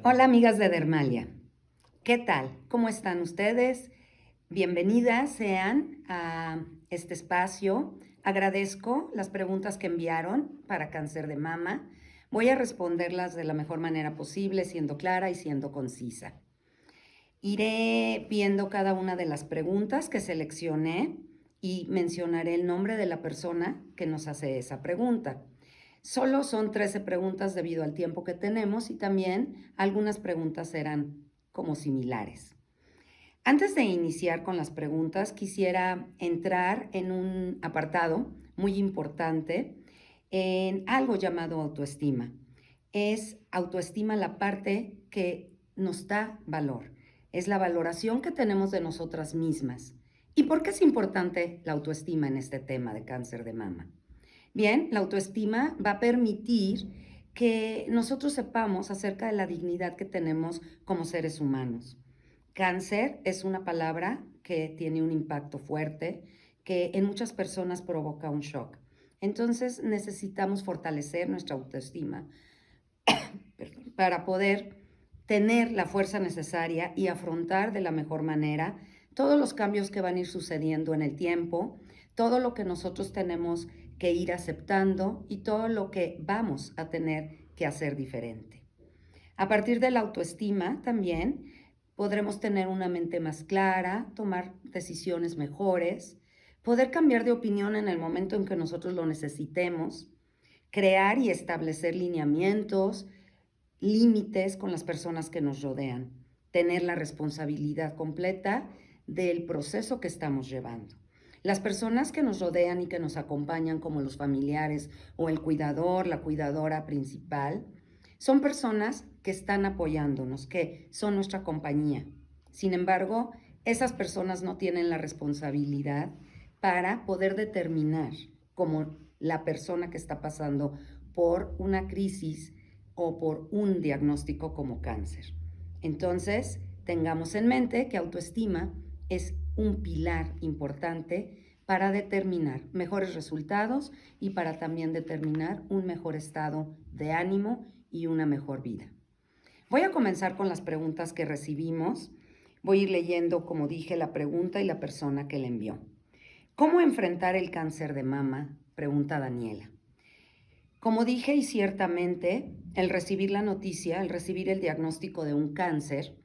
Hola amigas de Dermalia, ¿qué tal? ¿Cómo están ustedes? Bienvenidas sean a este espacio. Agradezco las preguntas que enviaron para cáncer de mama. Voy a responderlas de la mejor manera posible, siendo clara y siendo concisa. Iré viendo cada una de las preguntas que seleccioné y mencionaré el nombre de la persona que nos hace esa pregunta. Solo son 13 preguntas debido al tiempo que tenemos y también algunas preguntas serán como similares. Antes de iniciar con las preguntas, quisiera entrar en un apartado muy importante en algo llamado autoestima. Es autoestima la parte que nos da valor, es la valoración que tenemos de nosotras mismas. ¿Y por qué es importante la autoestima en este tema de cáncer de mama? Bien, la autoestima va a permitir que nosotros sepamos acerca de la dignidad que tenemos como seres humanos. Cáncer es una palabra que tiene un impacto fuerte, que en muchas personas provoca un shock. Entonces necesitamos fortalecer nuestra autoestima para poder tener la fuerza necesaria y afrontar de la mejor manera todos los cambios que van a ir sucediendo en el tiempo, todo lo que nosotros tenemos que ir aceptando y todo lo que vamos a tener que hacer diferente. A partir de la autoestima también podremos tener una mente más clara, tomar decisiones mejores, poder cambiar de opinión en el momento en que nosotros lo necesitemos, crear y establecer lineamientos, límites con las personas que nos rodean, tener la responsabilidad completa del proceso que estamos llevando. Las personas que nos rodean y que nos acompañan, como los familiares o el cuidador, la cuidadora principal, son personas que están apoyándonos, que son nuestra compañía. Sin embargo, esas personas no tienen la responsabilidad para poder determinar, como la persona que está pasando por una crisis o por un diagnóstico como cáncer. Entonces, tengamos en mente que autoestima es un pilar importante para determinar mejores resultados y para también determinar un mejor estado de ánimo y una mejor vida. Voy a comenzar con las preguntas que recibimos. Voy a ir leyendo, como dije, la pregunta y la persona que la envió. ¿Cómo enfrentar el cáncer de mama? Pregunta Daniela. Como dije, y ciertamente, el recibir la noticia, el recibir el diagnóstico de un cáncer,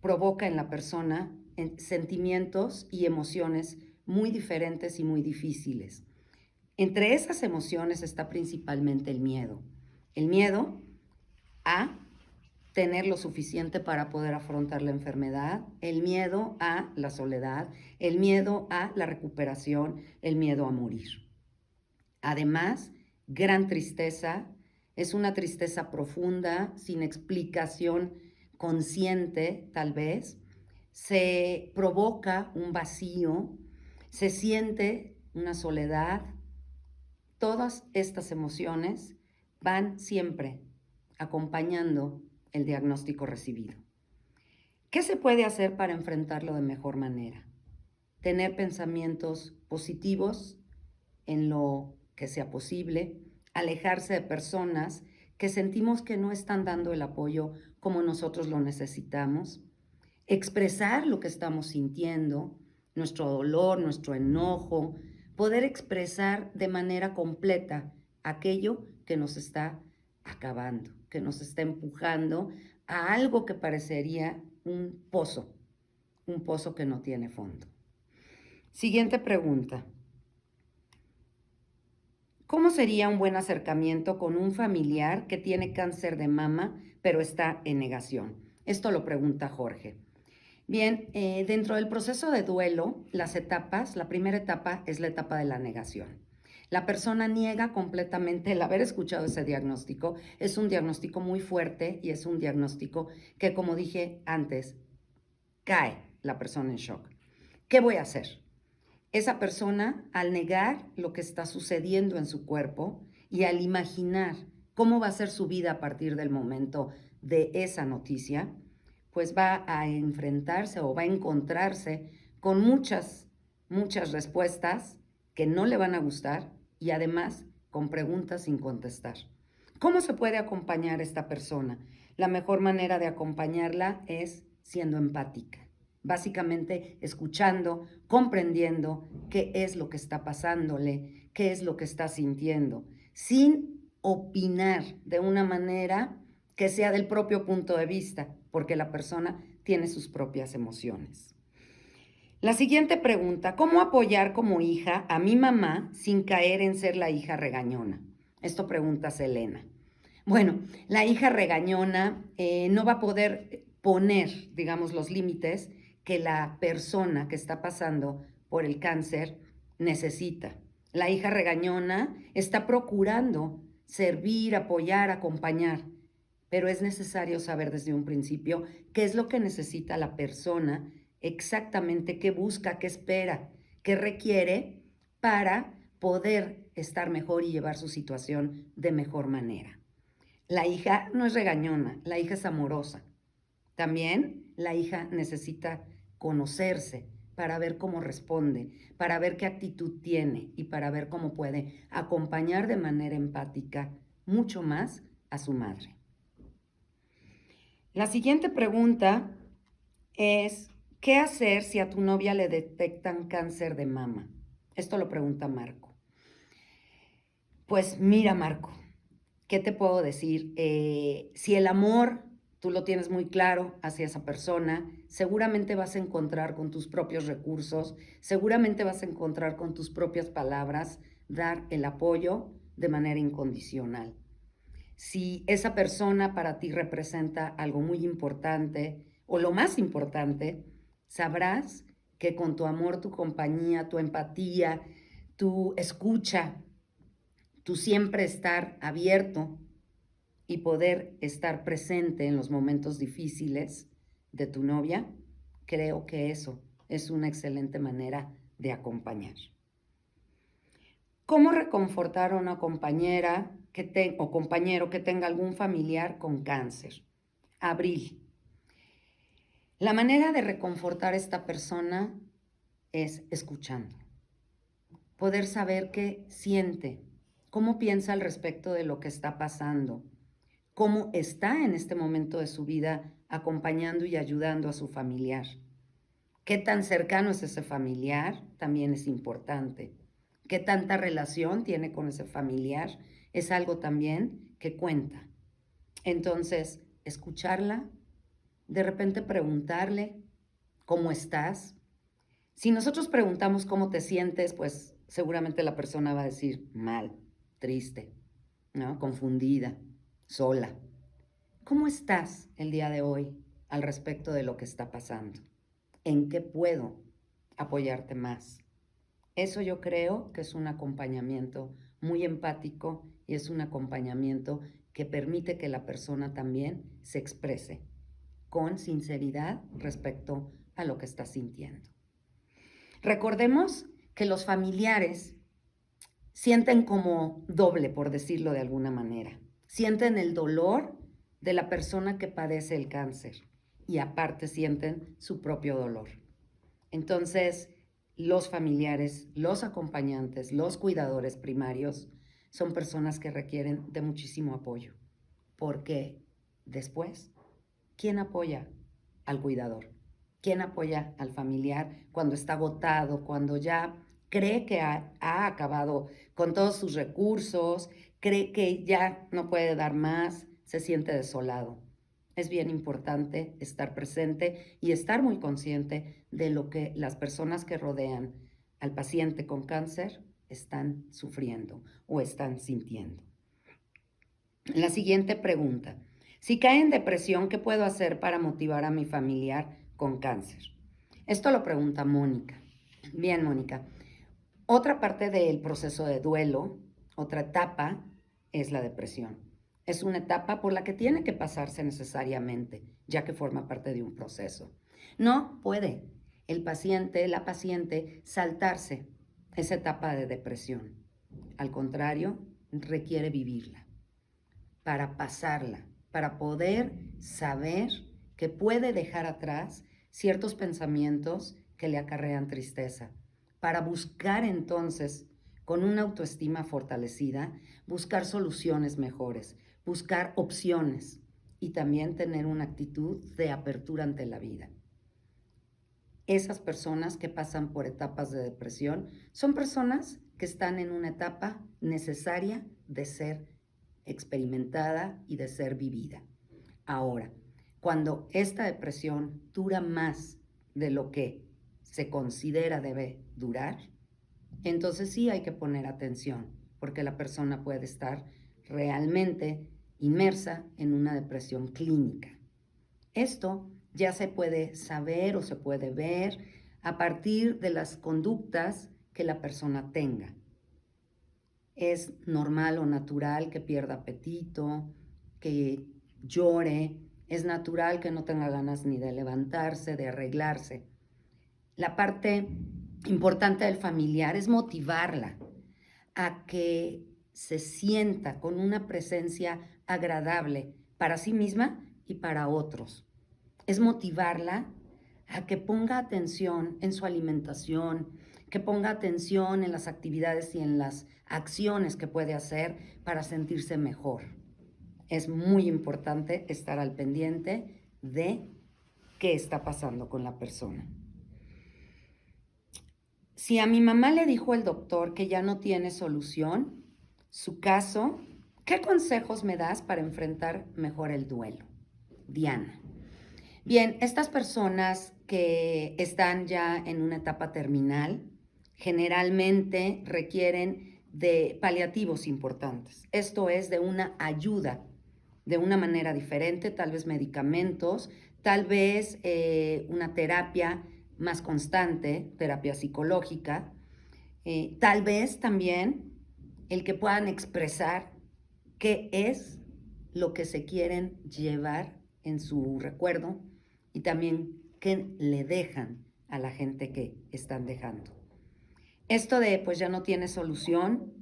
provoca en la persona sentimientos y emociones muy diferentes y muy difíciles. Entre esas emociones está principalmente el miedo. El miedo a tener lo suficiente para poder afrontar la enfermedad, el miedo a la soledad, el miedo a la recuperación, el miedo a morir. Además, gran tristeza, es una tristeza profunda, sin explicación consciente tal vez, se provoca un vacío, se siente una soledad. Todas estas emociones van siempre acompañando el diagnóstico recibido. ¿Qué se puede hacer para enfrentarlo de mejor manera? Tener pensamientos positivos en lo que sea posible, alejarse de personas que sentimos que no están dando el apoyo como nosotros lo necesitamos, expresar lo que estamos sintiendo, nuestro dolor, nuestro enojo, poder expresar de manera completa aquello que nos está acabando, que nos está empujando a algo que parecería un pozo que no tiene fondo. Siguiente pregunta. ¿Cómo sería un buen acercamiento con un familiar que tiene cáncer de mama pero está en negación? Esto lo pregunta Jorge. Bien, dentro del proceso de duelo, las etapas, la primera etapa es la etapa de la negación. La persona niega completamente el haber escuchado ese diagnóstico. Es un diagnóstico muy fuerte y es un diagnóstico que, como dije antes, cae la persona en shock. ¿Qué voy a hacer? Esa persona, al negar lo que está sucediendo en su cuerpo y al imaginar cómo va a ser su vida a partir del momento de esa noticia, pues va a enfrentarse o va a encontrarse con muchas respuestas que no le van a gustar y además con preguntas sin contestar. ¿Cómo se puede acompañar a esta persona? La mejor manera de acompañarla es siendo empática. Básicamente escuchando, comprendiendo qué es lo que está pasándole, qué es lo que está sintiendo, sin opinar de una manera que sea del propio punto de vista, porque la persona tiene sus propias emociones. La siguiente pregunta, ¿cómo apoyar como hija a mi mamá sin caer en ser la hija regañona? Esto pregunta Selena. Bueno, la hija regañona no va a poder poner, digamos, los límites que la persona que está pasando por el cáncer necesita. La hija regañona está procurando servir, apoyar, acompañar, pero es necesario saber desde un principio qué es lo que necesita la persona, exactamente qué busca, qué espera, qué requiere para poder estar mejor y llevar su situación de mejor manera. La hija no es regañona, la hija es amorosa. También la hija necesita conocerse para ver cómo responde, para ver qué actitud tiene y para ver cómo puede acompañar de manera empática mucho más a su madre. La siguiente pregunta es, ¿qué hacer si a tu novia le detectan cáncer de mama? Esto lo pregunta Marco. Pues mira, Marco, ¿qué te puedo decir? Si el amor tú lo tienes muy claro hacia esa persona, seguramente vas a encontrar con tus propios recursos, seguramente vas a encontrar con tus propias palabras dar el apoyo de manera incondicional. Si esa persona para ti representa algo muy importante o lo más importante, sabrás que con tu amor, tu compañía, tu empatía, tu escucha, tu siempre estar abierto y poder estar presente en los momentos difíciles de tu novia, creo que eso es una excelente manera de acompañar. ¿Cómo reconfortar a una compañera o compañero que tenga algún familiar con cáncer? Abril. La manera de reconfortar a esta persona es escuchando. Poder saber qué siente, cómo piensa al respecto de lo que está pasando, cómo está en este momento de su vida acompañando y ayudando a su familiar. Qué tan cercano es ese familiar también es importante. Qué tanta relación tiene con ese familiar es algo también que cuenta. Entonces, escucharla, de repente preguntarle, ¿cómo estás? Si nosotros preguntamos cómo te sientes, pues seguramente la persona va a decir mal, triste, ¿no? Confundida, sola. ¿Cómo estás el día de hoy al respecto de lo que está pasando? ¿En qué puedo apoyarte más? Eso yo creo que es un acompañamiento muy empático y es un acompañamiento que permite que la persona también se exprese con sinceridad respecto a lo que está sintiendo. Recordemos que los familiares sienten como doble, por decirlo de alguna manera. Sienten el dolor de la persona que padece el cáncer y aparte sienten su propio dolor. Entonces, los familiares, los acompañantes, los cuidadores primarios son personas que requieren de muchísimo apoyo, porque después, ¿quién apoya al cuidador? ¿Quién apoya al familiar cuando está agotado, cuando ya cree que ha acabado con todos sus recursos, cree que ya no puede dar más, se siente desolado? Es bien importante estar presente y estar muy consciente de lo que las personas que rodean al paciente con cáncer están sufriendo o están sintiendo. La siguiente pregunta. Si cae en depresión, ¿qué puedo hacer para motivar a mi familiar con cáncer? Esto lo pregunta Mónica. Bien, Mónica. Otra parte del proceso de duelo, otra etapa, es la depresión. Es una etapa por la que tiene que pasarse necesariamente, ya que forma parte de un proceso. No puede el paciente, la paciente, saltarse esa etapa de depresión. Al contrario, requiere vivirla para pasarla, para poder saber que puede dejar atrás ciertos pensamientos que le acarrean tristeza, para buscar entonces con una autoestima fortalecida, buscar soluciones mejores, buscar opciones y también tener una actitud de apertura ante la vida. Esas personas que pasan por etapas de depresión son personas que están en una etapa necesaria de ser experimentada y de ser vivida. Ahora, cuando esta depresión dura más de lo que se considera debe durar, entonces sí hay que poner atención, porque la persona puede estar realmente inmersa en una depresión clínica. Esto ya se puede saber o se puede ver a partir de las conductas que la persona tenga. Es normal o natural que pierda apetito, que llore, es natural que no tenga ganas ni de levantarse, de arreglarse. La parte importante del familiar es motivarla a que se sienta con una presencia agradable para sí misma y para otros. Es motivarla a que ponga atención en su alimentación, que ponga atención en las actividades y en las acciones que puede hacer para sentirse mejor. Es muy importante estar al pendiente de qué está pasando con la persona. Si a mi mamá le dijo el doctor que ya no tiene solución, su caso, ¿qué consejos me das para enfrentar mejor el duelo? Diana. Bien, estas personas que están ya en una etapa terminal generalmente requieren de paliativos importantes. Esto es de una ayuda de una manera diferente, tal vez medicamentos, tal vez una terapia más constante, terapia psicológica, tal vez también el que puedan expresar qué es lo que se quieren llevar en su recuerdo y también qué le dejan a la gente que están dejando. Esto de pues ya no tiene solución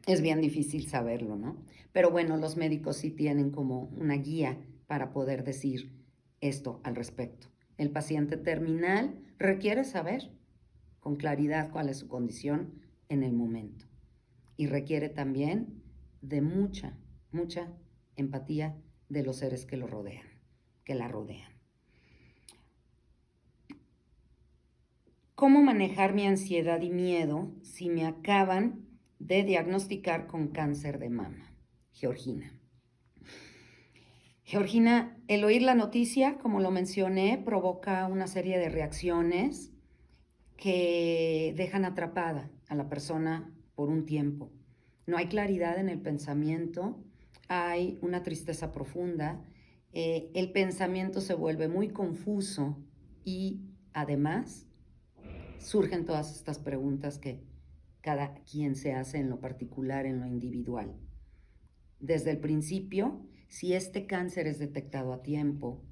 es bien difícil saberlo, ¿no? Pero bueno, los médicos sí tienen como una guía para poder decir esto al respecto. El paciente terminal requiere saber con claridad cuál es su condición en el momento y requiere también de mucha empatía de los seres que lo rodean, que la rodean. ¿Cómo manejar mi ansiedad y miedo si me acaban de diagnosticar con cáncer de mama? Georgina. Georgina, el oír la noticia, como lo mencioné, provoca una serie de reacciones que dejan atrapada a la persona por un tiempo. No hay claridad en el pensamiento, hay una tristeza profunda, el pensamiento se vuelve muy confuso y además surgen todas estas preguntas que cada quien se hace en lo particular, en lo individual. Desde el principio, si este cáncer es detectado a tiempo,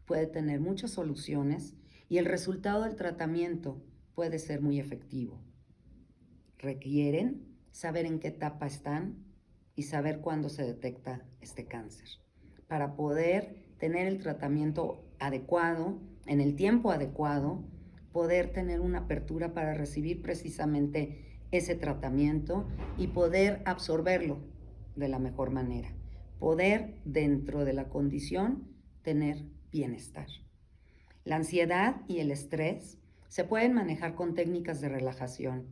puede tener muchas soluciones y el resultado del tratamiento puede ser muy efectivo. Requieren saber en qué etapa están y saber cuándo se detecta este cáncer para poder tener el tratamiento adecuado, en el tiempo adecuado, poder tener una apertura para recibir precisamente ese tratamiento y poder absorberlo de la mejor manera. Poder, dentro de la condición, tener bienestar. La ansiedad y el estrés se pueden manejar con técnicas de relajación.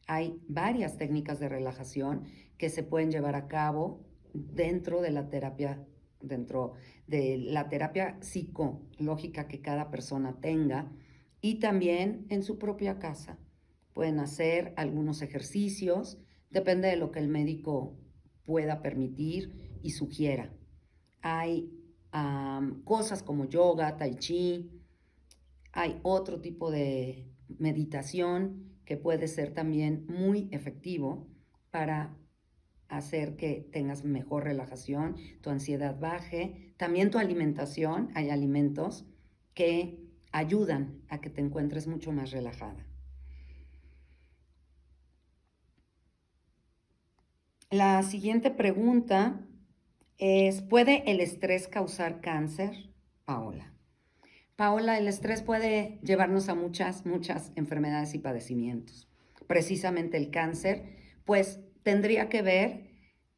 Hay varias técnicas de relajación que se pueden llevar a cabo dentro de la terapia psicológica que cada persona tenga y también en su propia casa. Pueden hacer algunos ejercicios, depende de lo que el médico pueda permitir y sugiera. Hay cosas como yoga, tai chi, hay otro tipo de meditación que puede ser también muy efectivo para hacer que tengas mejor relajación, tu ansiedad baje, también tu alimentación. Hay alimentos que ayudan a que te encuentres mucho más relajada. La siguiente pregunta es, ¿puede el estrés causar cáncer? Paola. Paola, el estrés puede llevarnos a muchas enfermedades y padecimientos. Precisamente el cáncer pues tendría que ver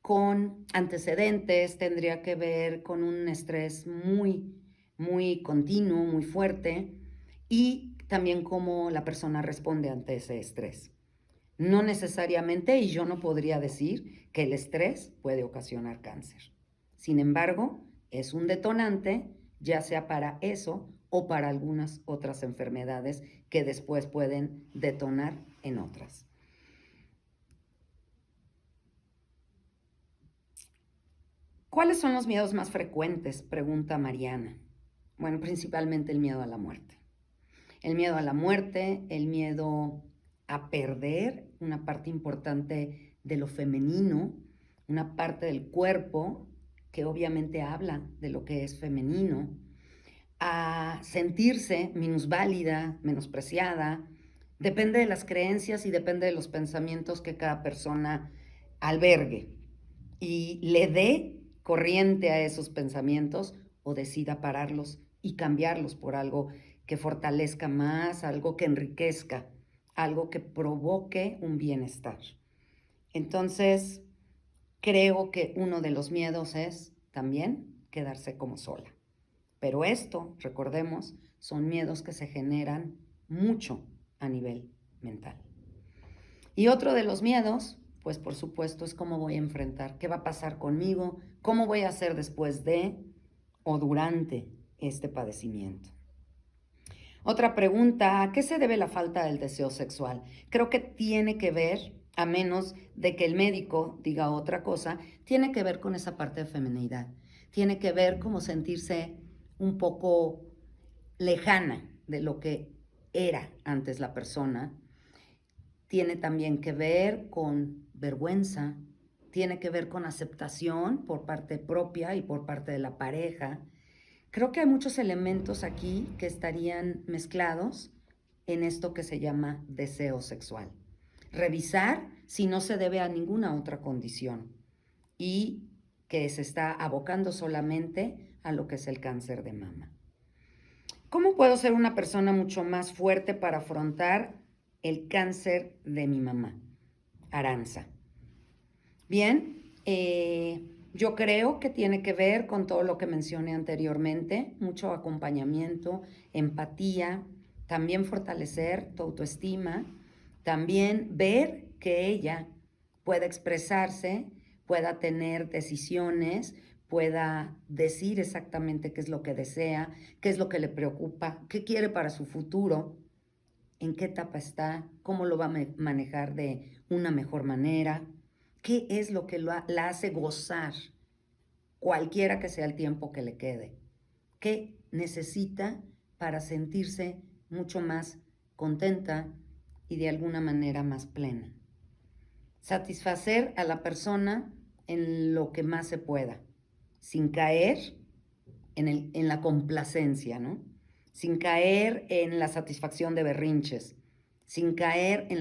con antecedentes, tendría que ver con un estrés muy, muy continuo, muy fuerte, y también cómo la persona responde ante ese estrés. No necesariamente, y yo no podría decir que el estrés puede ocasionar cáncer. Sin embargo, es un detonante, ya sea para eso o para algunas otras enfermedades que después pueden detonar en otras. ¿Cuáles son los miedos más frecuentes?, pregunta Mariana. Bueno, principalmente el miedo a la muerte. El miedo a la muerte, el miedo a perder una parte importante de lo femenino, una parte del cuerpo que obviamente habla de lo que es femenino, a sentirse minusválida, menospreciada. Depende de las creencias y depende de los pensamientos que cada persona albergue y le dé corriente a esos pensamientos o decida pararlos y cambiarlos por algo que fortalezca más, algo que enriquezca, algo que provoque un bienestar. Entonces, creo que uno de los miedos es también quedarse como sola. Pero esto, recordemos, son miedos que se generan mucho a nivel mental. Y otro de los miedos, pues por supuesto, es cómo voy a enfrentar, qué va a pasar conmigo, cómo voy a hacer después de o durante este padecimiento. Otra pregunta, ¿a qué se debe la falta del deseo sexual? Creo que tiene que ver, a menos de que el médico diga otra cosa, tiene que ver con esa parte de feminidad. Tiene que ver como sentirse un poco lejana de lo que era antes la persona. Tiene también que ver con vergüenza, tiene que ver con aceptación por parte propia y por parte de la pareja. Creo que hay muchos elementos aquí que estarían mezclados en esto que se llama deseo sexual. Revisar si no se debe a ninguna otra condición y que se está abocando solamente a lo que es el cáncer de mama. ¿Cómo puedo ser una persona mucho más fuerte para afrontar el cáncer de mi mamá? Aranza. Bien, yo creo que tiene que ver con todo lo que mencioné anteriormente, mucho acompañamiento, empatía, también fortalecer tu autoestima, también ver que ella pueda expresarse, pueda tener decisiones, pueda decir exactamente qué es lo que desea, qué es lo que le preocupa, qué quiere para su futuro, en qué etapa está, cómo lo va a manejar de una mejor manera, qué es lo que la hace gozar, cualquiera que sea el tiempo que le quede, qué necesita para sentirse mucho más contenta y de alguna manera más plena. Satisfacer a la persona en lo que más se pueda, sin caer en la complacencia, ¿no? Sin caer en la satisfacción de berrinches, sin caer en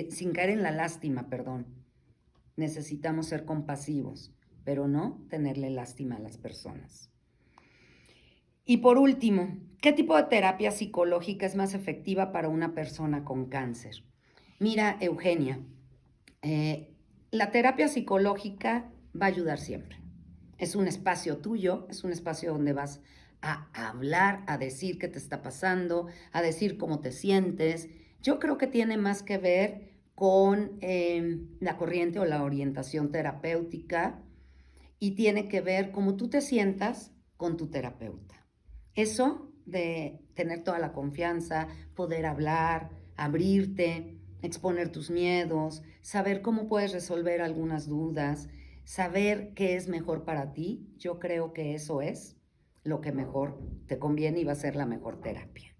sin caer en la lástima, perdón. Necesitamos ser compasivos, pero no tenerle lástima a las personas. Y por último, ¿qué tipo de terapia psicológica es más efectiva para una persona con cáncer? Mira, Eugenia, la terapia psicológica va a ayudar siempre. Es un espacio tuyo, es un espacio donde vas a hablar, a decir qué te está pasando, a decir cómo te sientes. Yo creo que tiene más que ver con la corriente o la orientación terapéutica y tiene que ver cómo tú te sientas con tu terapeuta. Eso de tener toda la confianza, poder hablar, abrirte, exponer tus miedos, saber cómo puedes resolver algunas dudas, saber qué es mejor para ti, yo creo que eso es lo que mejor te conviene y va a ser la mejor terapia.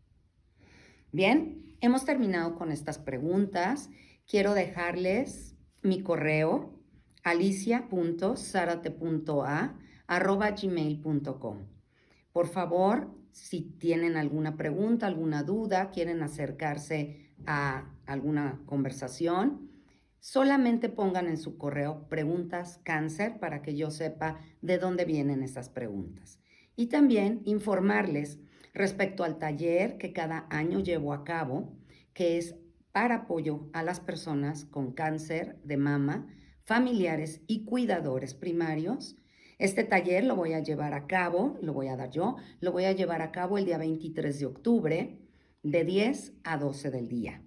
Bien, hemos terminado con estas preguntas. Quiero dejarles mi correo alicia.zarate.a@gmail.com. Por favor, si tienen alguna pregunta, alguna duda, quieren acercarse a alguna conversación, solamente pongan en su correo preguntas cáncer para que yo sepa de dónde vienen esas preguntas. Y también informarles respecto al taller que cada año llevo a cabo, que es para apoyo a las personas con cáncer de mama, familiares y cuidadores primarios. Este taller lo voy a llevar a cabo, lo voy a dar yo, lo voy a llevar a cabo el día 23 de octubre de 10 a 12 del día.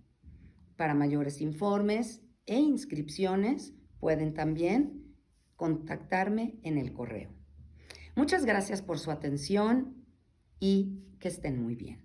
Para mayores informes e inscripciones pueden también contactarme en el correo. Muchas gracias por su atención y que estén muy bien.